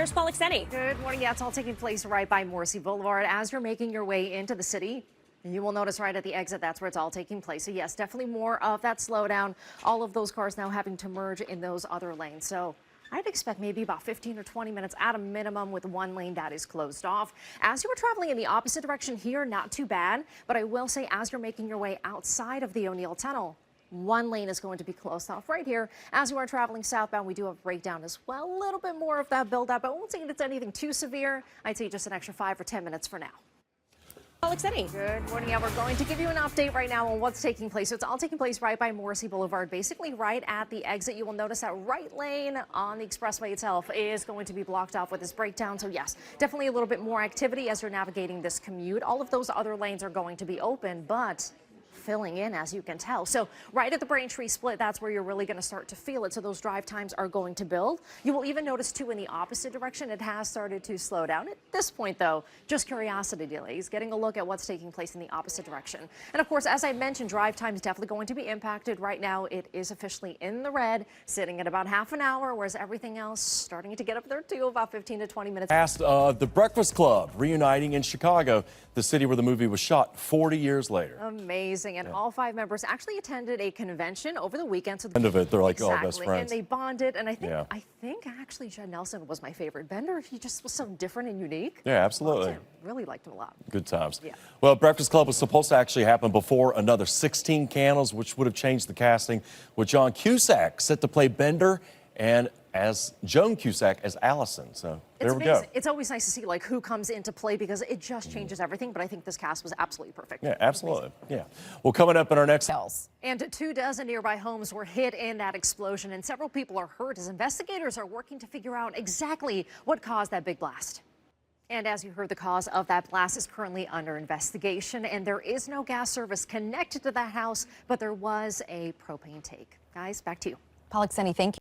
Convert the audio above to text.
Here's Polikseni. Good morning. Yeah, it's all taking place right by Morrissey Boulevard. As you're making your way into the city, you will notice right at the exit, that's where it's all taking place. So yes, definitely more of that slowdown. All of those cars now having to merge in those other lanes. So I'd expect maybe about 15 or 20 minutes at a minimum with one lane that is closed off. As you were traveling in the opposite direction here, not too bad. But I will say, as you're making your way outside of the O'Neill Tunnel, one lane is going to be closed off right here. As you are traveling southbound, we do have a breakdown as well. A little bit more of that buildup. I won't say it's anything too severe. I'd say just an extra 5 or 10 minutes for now. Polikseni. Good morning. Yeah, we're going to give you an update right now on what's taking place. So it's all taking place right by Morrissey Boulevard, basically right at the exit. You will notice that right lane on the expressway itself is going to be blocked off with this breakdown. So yes, definitely a little bit more activity as you're navigating this commute. All of those other lanes are going to be open, but filling in, as you can tell. So right at the Braintree split, that's where you're really going to start to feel it. So those drive times are going to build. You will even notice too in the opposite direction, it has started to slow down. At this point though, just curiosity delays, getting a look at what's taking place in the opposite direction. And of course, as I mentioned, drive time is definitely going to be impacted. Right now, it is officially in the red, sitting at about half an hour, whereas everything else starting to get up there too, about 15 to 20 minutes. Past the Breakfast Club reuniting in Chicago, the city where the movie was shot 40 years later. Amazing. And all 5 members actually attended a convention over the weekend. So End of it, they're like exactly. all best friends. And they bonded. And I think actually Judd Nelson was my favorite. Bender, he just was so different and unique. Yeah, absolutely. Really liked him a lot. Good times. Yeah. Well, Breakfast Club was supposed to actually happen before another 16 candles, which would have changed the casting, with John Cusack set to play Bender and as Joan Cusack as Allison. So there we go. It's always nice to see like who comes into play because it just changes everything. But I think this cast was absolutely perfect. Yeah, absolutely. Yeah. Well, coming up in our next. And 24 nearby homes were hit in that explosion, and several people are hurt as investigators are working to figure out exactly what caused that big blast. And as you heard, the cause of that blast is currently under investigation, and there is no gas service connected to that house, but there was a propane tank. Guys, back to you. Polikseni, thank you.